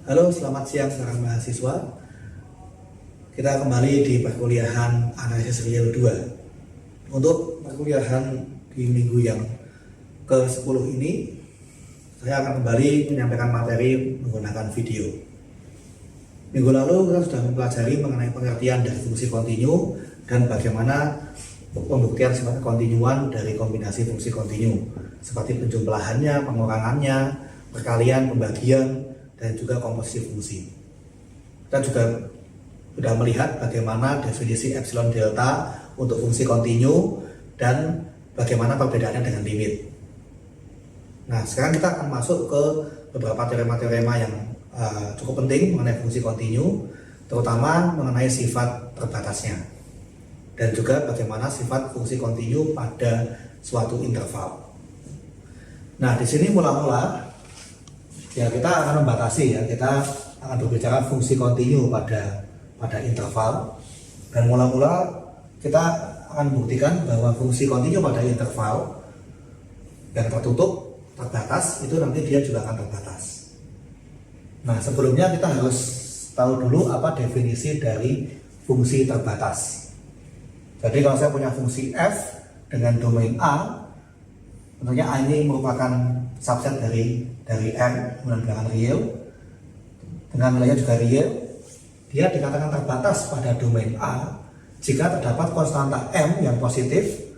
Halo, selamat siang para mahasiswa. Kita kembali di perkuliahan analisis real 2. Untuk perkuliahan di minggu yang ke-10 ini, saya akan kembali menyampaikan materi menggunakan video. Minggu lalu kita sudah mempelajari mengenai pengertian dari fungsi kontinu dan bagaimana pembuktian sifat kontinuan dari kombinasi fungsi kontinu, seperti penjumlahannya, pengurangannya, perkalian, pembagian, dan juga komposisi fungsi. Kita juga sudah melihat bagaimana definisi epsilon delta untuk fungsi kontinu dan bagaimana perbedaannya dengan limit. Nah, sekarang kita akan masuk ke beberapa teorema-teorema yang cukup penting mengenai fungsi kontinu, terutama mengenai sifat terbatasnya dan juga bagaimana sifat fungsi kontinu pada suatu interval. Nah, di sini mula-mula ya kita akan membatasi, ya kita akan berbicara fungsi kontinu pada interval, dan mula-mula kita akan membuktikan bahwa fungsi kontinu pada interval yang tertutup terbatas itu nanti dia juga akan terbatas. Nah, sebelumnya kita harus tahu dulu apa definisi dari fungsi terbatas. Jadi kalau saya punya fungsi f dengan domain a, tentunya a ini merupakan subset dari M, kemudian real, dengan nilainya juga real. Dia dikatakan terbatas pada domain A jika terdapat konstanta M yang positif,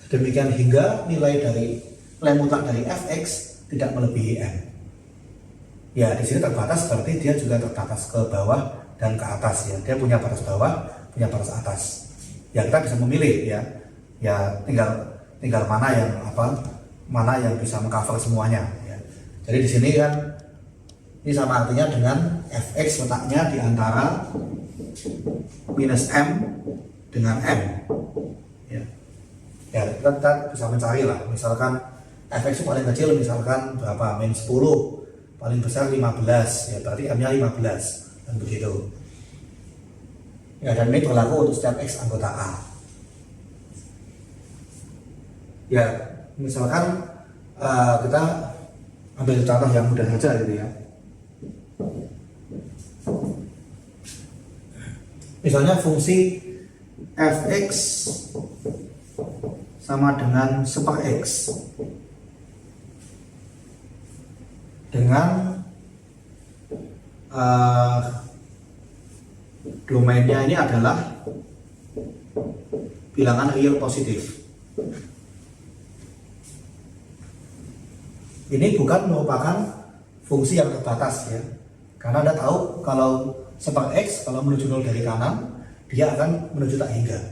sedemikian hingga nilai mutlak dari fx tidak melebihi M. Ya, di sini terbatas berarti dia juga terbatas ke bawah dan ke atas, ya. Dia punya batas bawah, punya batas atas. Ya, kita bisa memilih, ya. Ya, tinggal mana yang bisa mengcover semuanya, ya. Jadi di sini kan ini sama artinya dengan fx letaknya di antara minus M dengan M, ya. Ya, kita bisa mencari lah, misalkan fx paling kecil misalkan berapa, min 10, paling besar 15, ya berarti M nya 15, dan begitu, ya. Dan ini berlaku untuk setiap x anggota A, ya. Misalkan kita ambil contoh yang mudah saja gitu, ya. Misalnya fungsi fx sama dengan super x dengan domainnya ini adalah bilangan real positif. Ini bukan merupakan fungsi yang terbatas, ya, karena Anda tahu kalau super x kalau menuju 0 dari kanan dia akan menuju tak hingga,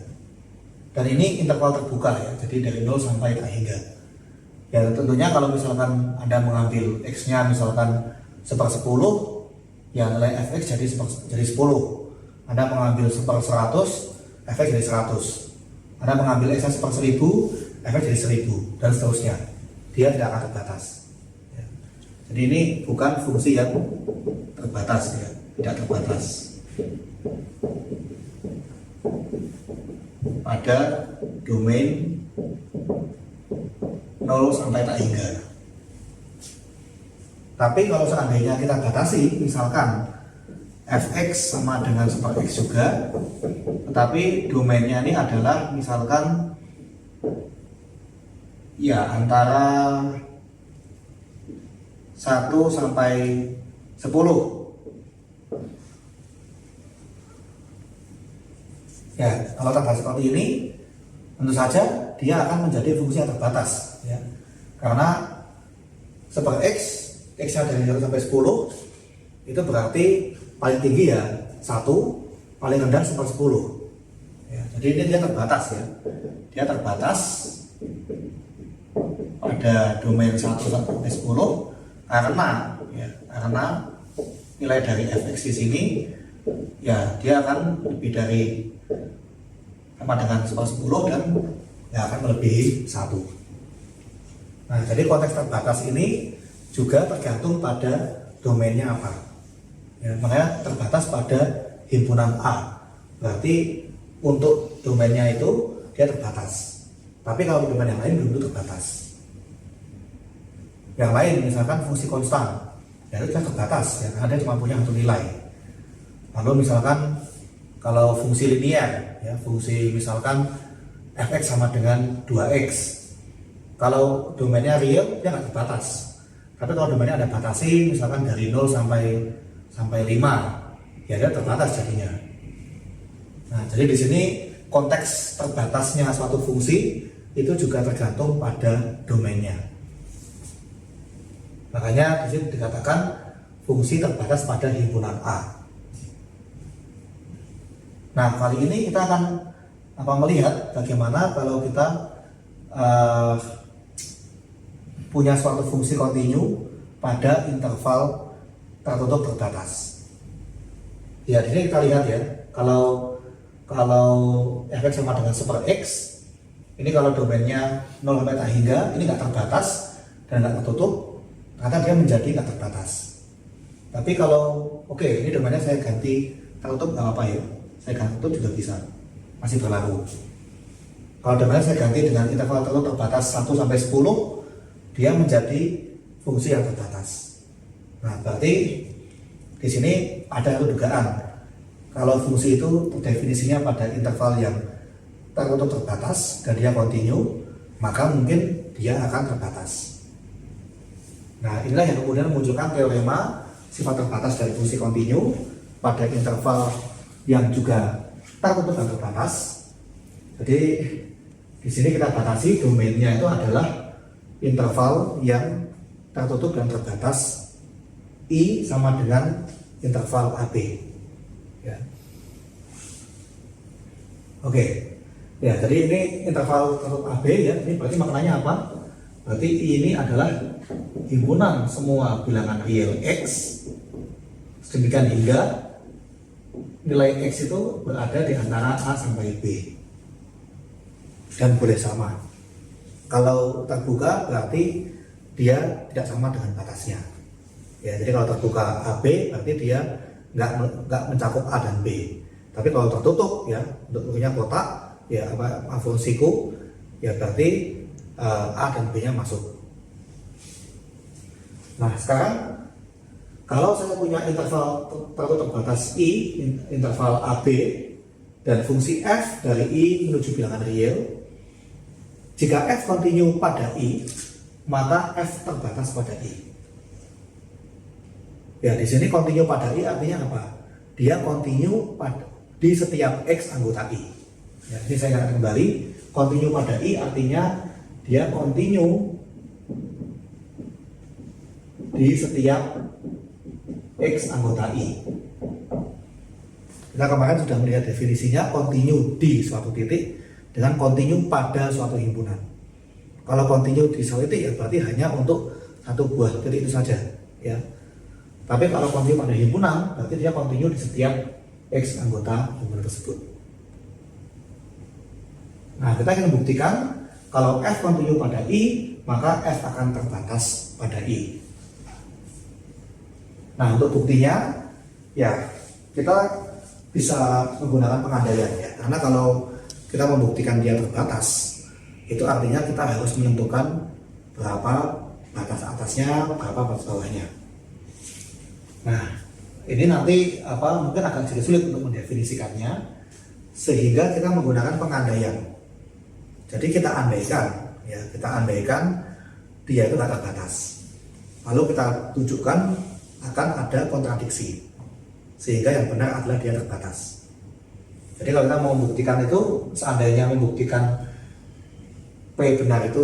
dan ini interval terbuka, ya, jadi dari 0 sampai tak hingga. Ya, tentunya kalau misalkan Anda mengambil x nya misalkan 1/10, ya nilai fx jadi 10. Anda mengambil 1/100, fx jadi 100. Anda mengambil x nya 1/1000, fx jadi 1000, dan seterusnya. Dia tidak akan terbatas, ya. Jadi ini bukan fungsi yang terbatas, ya, tidak terbatas pada domain 0 sampai tak hingga. Tapi kalau seandainya kita batasi, misalkan fx sama dengan super x juga, tetapi domainnya ini adalah misalkan ya antara 1 sampai 10. Ya, kalau terbatas seperti ini, tentu saja dia akan menjadi fungsi yang terbatas, ya. Karena super x nya dari 0 sampai 10 itu berarti paling tinggi ya 1, paling rendah 1/10, ya. Jadi ini dia terbatas, ya. Dia terbatas pada domain 1 sampai 10 karena nilai dari fx di sini, ya dia akan lebih dari sama dengan 1/10 dan ya akan melebihi 1. Nah, jadi konteks terbatas ini juga tergantung pada domainnya apa, ya. Makanya terbatas pada himpunan A, berarti untuk domainnya itu dia terbatas. Tapi kalau domain yang lain belum tentu terbatas. Yang lain misalkan fungsi konstan ya itu terbatas ya, karena dia cuma punya satu nilai. Lalu misalkan kalau fungsi linear ya, fungsi misalkan fx sama dengan 2x, kalau domainnya real dia nggak terbatas. Tapi kalau domainnya ada batasi, misalkan dari 0 sampai 5, ya dia terbatas jadinya. Nah, jadi di sini konteks terbatasnya suatu fungsi itu juga tergantung pada domainnya. Makanya di sini dikatakan fungsi terbatas pada himpunan A. Nah, kali ini kita akan melihat bagaimana kalau kita punya suatu fungsi kontinu pada interval tertutup terbatas. Ya, di sini kita lihat ya, kalau fx sama dengan super x, ini kalau domainnya 0 sampai tak hingga, ini nggak terbatas dan nggak tertutup, karena dia menjadi nggak terbatas. Tapi kalau ini domainnya saya ganti tertutup, nggak apa-apa ya, saya ganti tertutup juga bisa, masih berlaku. Kalau domainnya saya ganti dengan interval tertutup terbatas 1 sampai 10, dia menjadi fungsi yang terbatas. Nah, berarti di sini ada satu dugaan. Kalau fungsi itu definisinya pada interval yang tertutup terbatas dan dia kontinu, maka mungkin dia akan terbatas. Nah, inilah yang kemudian memunculkan teorema sifat terbatas dari fungsi kontinu pada interval yang juga tertutup dan terbatas. Jadi di sini kita batasi domainnya itu adalah interval yang tertutup dan terbatas, I sama dengan interval AB. Ya. Oke. Ya, jadi ini interval tertutup AB ya. Ini berarti maknanya apa? Berarti I ini adalah himpunan semua bilangan real X sedemikian hingga nilai X itu berada di antara A sampai B. Dan boleh sama. Kalau terbuka berarti dia tidak sama dengan batasnya. Ya, jadi kalau terbuka AB berarti dia nggak mencakup A dan B. Tapi kalau tertutup ya, bentuknya kotak ya, fungsiku ya, berarti A dan B-nya masuk. Nah, sekarang kalau saya punya interval tertutup batas I, interval AB, dan fungsi f dari I menuju bilangan real, jika f kontinu pada I, maka f terbatas pada I. Ya, di sini kontinu pada I artinya apa? Dia kontinu di setiap x anggota I. Ya, ini saya akan kembali. Kontinu pada I artinya dia kontinu di setiap x anggota I. Kita kemarin sudah melihat definisinya, kontinu di suatu titik dengan kontinu pada suatu himpunan. Kalau kontinu di suatu titik ya berarti hanya untuk satu buah titik itu saja, ya. Tapi kalau kontinu pada himpunan berarti dia kontinu di setiap x anggota himpunan tersebut. Nah, kita ingin membuktikan kalau f kontinu pada I, maka f akan terbatas pada I. Nah, untuk buktinya ya kita bisa menggunakan pengandaian ya, karena kalau kita membuktikan dia terbatas, itu artinya kita harus menentukan berapa batas atasnya, berapa batas bawahnya. Nah, ini nanti mungkin akan sedikit sulit untuk mendefinisikannya, sehingga kita menggunakan pengandaian. Jadi kita andaikan dia itu nggak terbatas. Lalu kita tunjukkan akan ada kontradiksi, sehingga yang benar adalah dia terbatas. Jadi kalau kita mau membuktikan itu, seandainya membuktikan P benar itu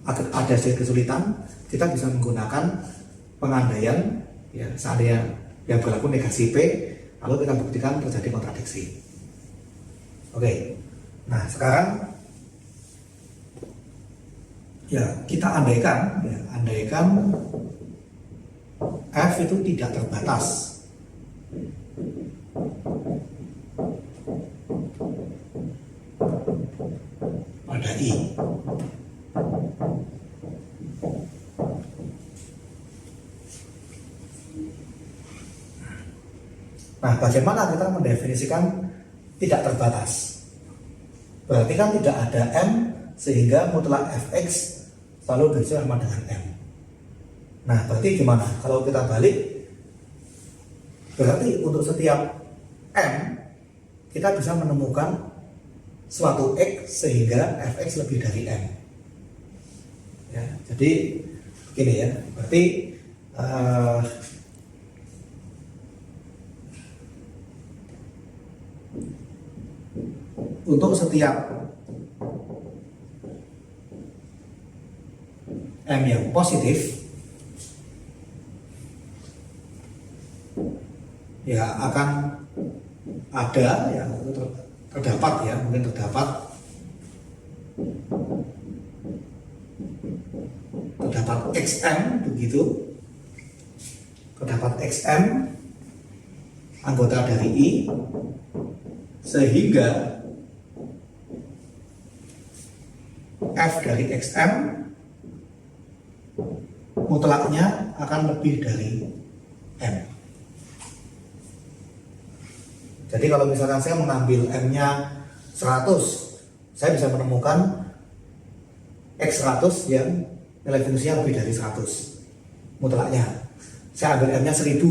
ada sedikit kesulitan, kita bisa menggunakan pengandaian ya, seandainya yang berlaku negasi P, lalu kita buktikan terjadi kontradiksi. Oke. Nah, sekarang ya kita andaikan F itu tidak terbatas. Pada I. Nah, bagaimana kita mendefinisikan tidak terbatas? Berarti kan tidak ada M, sehingga mutlak fx selalu bersama dengan M. Nah, berarti gimana? Kalau kita balik, berarti untuk setiap M, kita bisa menemukan suatu X sehingga Fx lebih dari M. Ya, jadi gini ya, berarti untuk setiap M yang positif, ya akan ada ya, terdapat ya, mungkin terdapat XM begitu, terdapat XM anggota dari I, sehingga F dari XM mutlaknya akan lebih dari M. Jadi kalau misalkan saya mengambil M-nya 100, saya bisa menemukan X100 yang nilai fungsinya lebih dari 100 mutlaknya. Saya ambil M-nya 1000,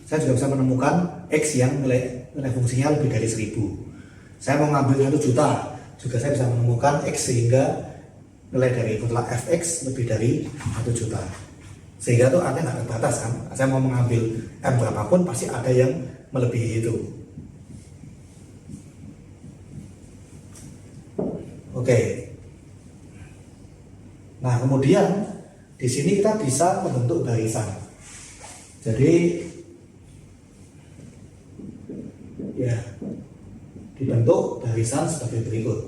saya juga bisa menemukan X yang nilai fungsinya lebih dari 1000. Saya mau ngambil 1 juta, juga saya bisa menemukan X sehingga nilai dari mutlak Fx lebih dari 1 juta. Sehingga itu artinya nggak terbatas kan. Saya mau mengambil M berapapun pasti ada yang melebihi itu. Oke. Nah, kemudian di sini kita bisa membentuk barisan. Jadi ya, dibentuk barisan sebagai berikut.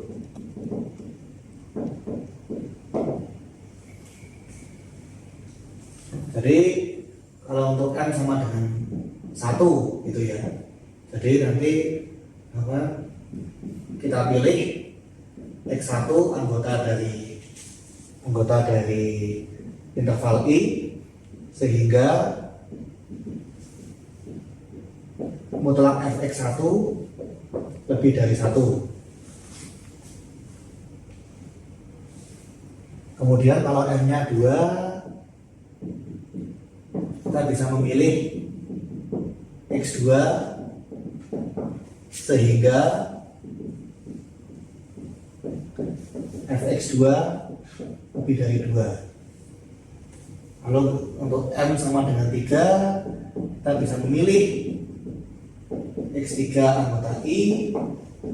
Jadi kalau untuk M sama dengan 1 gitu ya. Jadi nanti kita pilih X1 anggota dari interval I, sehingga mutlak Fx1 lebih dari 1. Kemudian kalau M-nya 2, kita bisa memilih X2 sehingga Fx2 lebih dari 2. Lalu untuk M sama dengan 3, kita bisa memilih X3 anggota I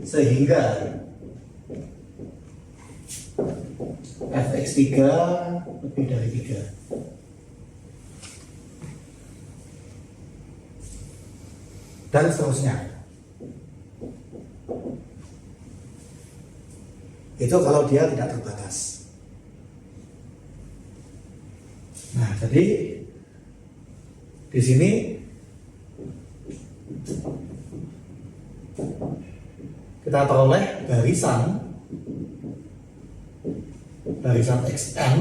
sehingga Fx3 lebih dari 3. Dan seterusnya. Itu kalau dia tidak terbatas. Nah, jadi di sini kita peroleh barisan XN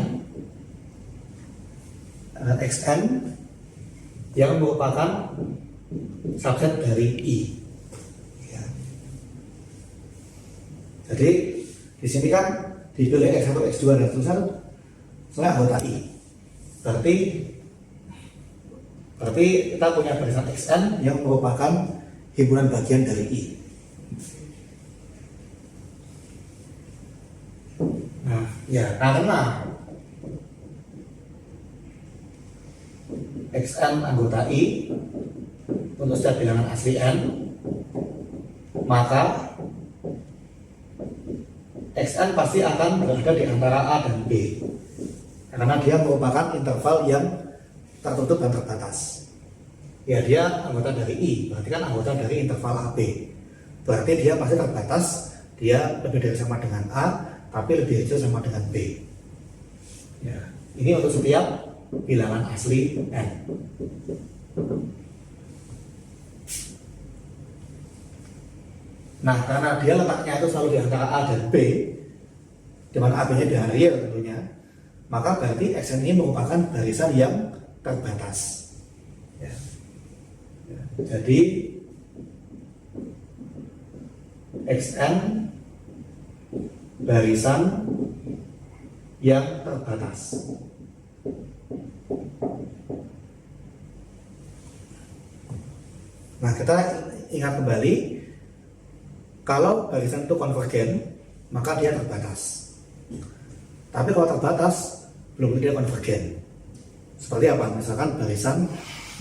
yang merupakan subset dari I. Ya. Jadi di sini kan dipilih X1, X2 dan seterusnya setelah anggota I. Berarti kita punya barisan XN yang merupakan himpunan bagian dari I. Nah, ya karena XN anggota I untuk setiap bilangan asli N, maka Xn pasti akan berada di antara A dan B, karena dia merupakan interval yang tertutup dan terbatas. Ya, dia anggota dari I, berarti kan anggota dari interval AB. Berarti dia pasti terbatas, dia lebih dari sama dengan A, tapi lebih kecil sama dengan B. Ya, ini untuk setiap bilangan asli N. Nah, karena dia letaknya itu selalu di antara A dan B, di mana AB-nya di real tentunya, maka berarti Xn ini merupakan barisan yang terbatas. Ya. Ya. Jadi Xn barisan yang terbatas. Nah, kita ingat kembali, kalau barisan itu konvergen, maka dia terbatas. Tapi kalau terbatas, belum tentu dia konvergen. Seperti apa? Misalkan barisan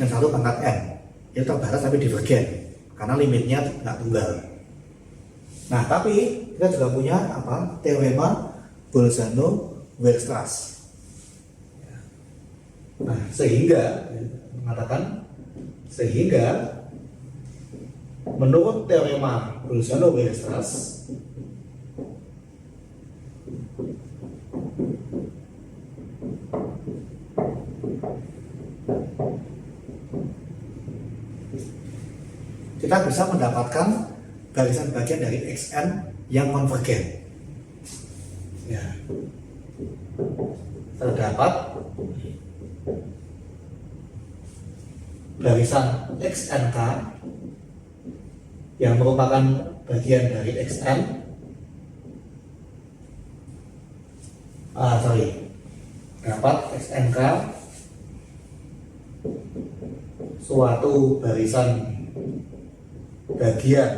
yang satu pangkat n, itu terbatas tapi divergen, karena limitnya nggak tunggal. Nah, tapi kita juga punya apa? Teorema Bolzano-Weierstrass. Nah, sehingga mengatakan menurut teorema Bolzano-Weierstrass, kita bisa mendapatkan barisan bagian dari Xn yang konvergen. Ya. Terdapat barisan XNK yang merupakan bagian dari Xn. Dapat XNK suatu barisan bagian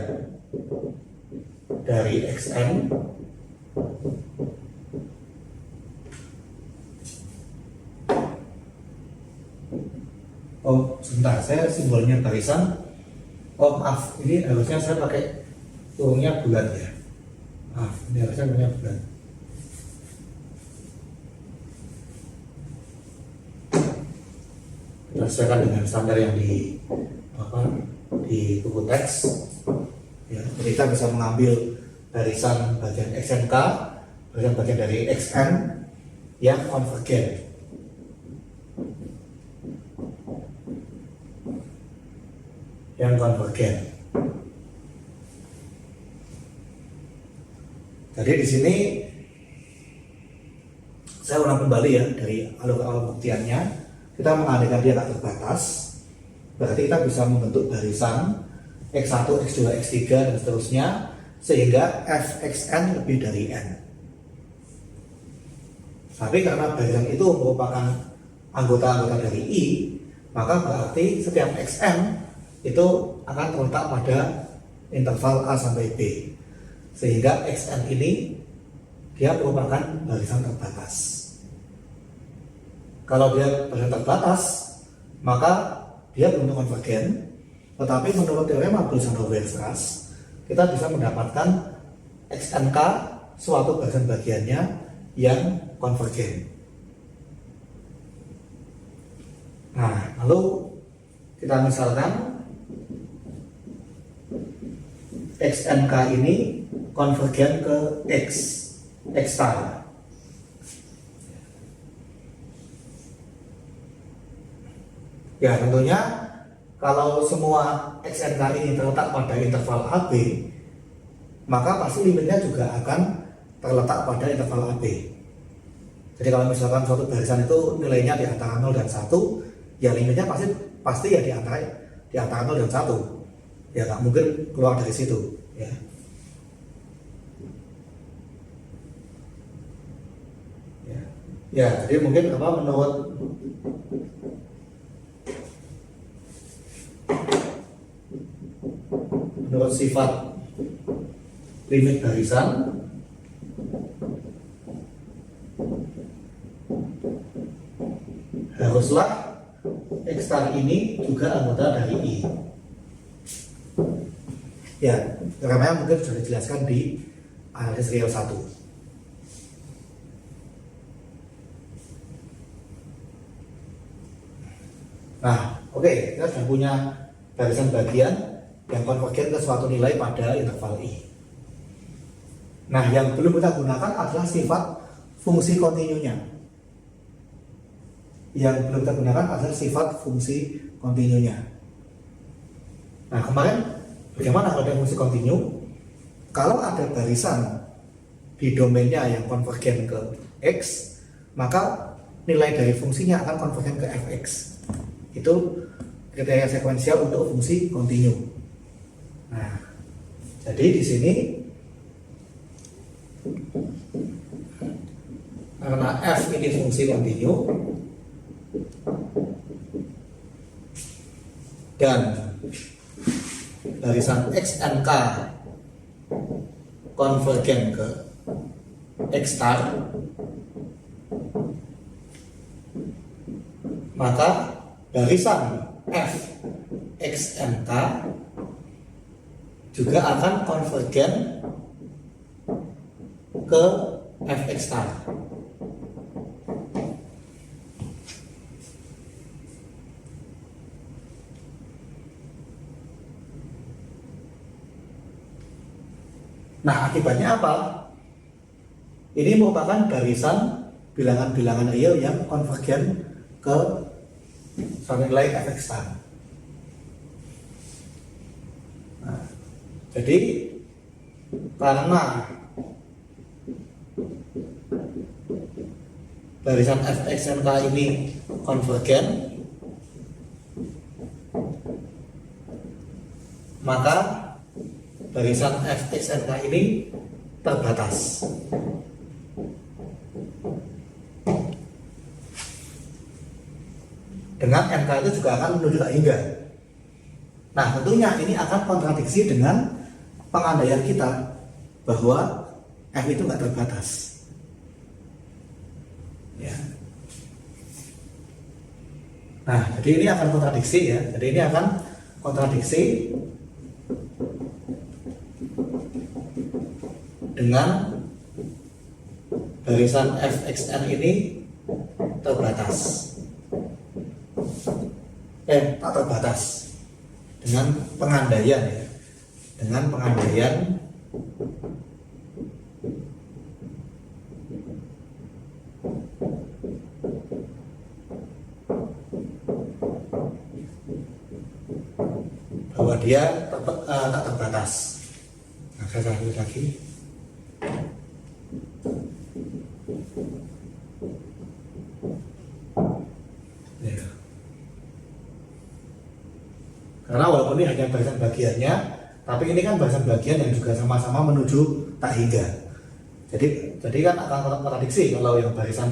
dari Xn sebentar, saya simbolnya barisan. Maaf, ini harusnya saya pakai turunnya bulat ya. Maaf, ini harusnya punya bulat. Kita sesuaikan dengan standar yang di buku teks. Ya, kita bisa mengambil barisan bagian XNK, barisan bagian dari Xn yang konvergen. Jadi di sini saya ulang kembali ya, dari awal buktiannya. Kita mengandaikan dia tak terbatas, berarti kita bisa membentuk barisan X1, X2, X3 dan seterusnya, sehingga Fxn lebih dari n. Tapi karena barisan itu merupakan anggota-anggota dari I, maka berarti setiap Xn itu akan terletak pada interval A sampai B, sehingga Xn ini dia merupakan barisan terbatas. Kalau dia barisan terbatas, maka dia belum konvergen. Tetapi menurut teorema Bolzano-Weierstrass, kita bisa mendapatkan XNK suatu barisan bagiannya yang konvergen. Nah, lalu kita misalkan XNK ini konvergen ke X star. Ya, tentunya kalau semua XNK ini terletak pada interval AB, maka pasti limitnya juga akan terletak pada interval AB. Jadi kalau misalkan suatu barisan itu nilainya di antara 0 dan 1, ya limitnya pasti ya di antara 0 dan 1. Ya nggak mungkin keluar dari situ, ya. Ya, jadi mungkin menurut sifat limit barisan, haruslah X star ini juga anggota dari I. Ya, karena mungkin sudah dijelaskan di analisis real 1. Nah, oke, kita sudah punya barisan bagian yang konvergen ke suatu nilai pada interval I. Nah, yang belum kita gunakan adalah sifat fungsi kontinunya. Yang belum kita gunakan adalah sifat fungsi kontinunya. Nah, kemarin bagaimana kalau ada fungsi kontinu? Kalau ada barisan di domainnya yang konvergen ke X, maka nilai dari fungsinya akan konvergen ke Fx. Itu kriteria sekuensial untuk fungsi kontinu. Nah, jadi di sini karena F ini fungsi kontinu dan barisan XNK konvergen ke X star, maka barisan F XNK juga akan konvergen ke Fx star. Nah, akibatnya apa? Ini merupakan barisan bilangan-bilangan real yang konvergen ke suatu nilai Fx star. Nah, jadi karena barisan Fxnk ini konvergen, maka barisan Fxnk ini terbatas. Dengan NK itu juga akan menuju tak hingga. Nah, tentunya ini akan kontradiksi dengan pengandaian kita bahwa F itu nggak terbatas. Ya. Nah, jadi ini akan kontradiksi ya. Jadi ini akan kontradiksi dengan barisan Fxn ini terbatas. Tak terbatas dengan pengandaian ya. Dengan pengandaian bahwa dia tak terbatas. Nah, saya cari lagi. Ya. Karena walaupun ini hanya barisan bagiannya, tapi ini kan barisan bagian yang juga sama-sama menuju tak hingga. Jadi kan akan kontradiksi kalau yang barisan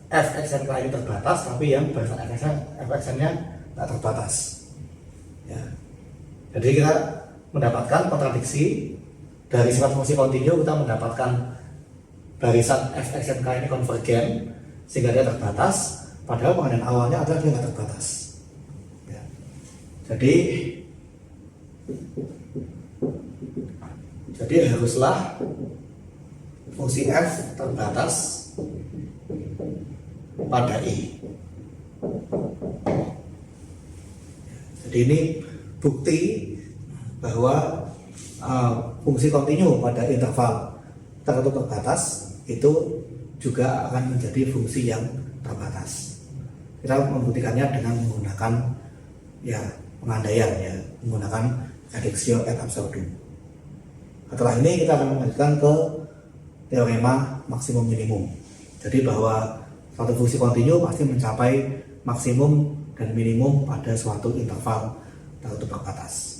Fxnk ini terbatas, tapi yang barisan Fxn-nya tak terbatas. Ya. Jadi kita mendapatkan kontradiksi dari sifat fungsi kontinu, kita mendapatkan barisan Fxnk ini konvergen sehingga dia terbatas, padahal pengandaian awalnya adalah dia nggak terbatas. Ya. Jadi haruslah fungsi f terbatas pada i. Jadi ini bukti bahwa fungsi kontinu pada interval tertutup terbatas itu juga akan menjadi fungsi yang terbatas. Kita membuktikannya dengan menggunakan ya pengandaian ya, menggunakan reductio ad absurdum. Setelah ini kita akan melanjutkan ke teorema maksimum minimum. Jadi bahwa suatu fungsi kontinu pasti mencapai maksimum dan minimum pada suatu interval tertutup terbatas.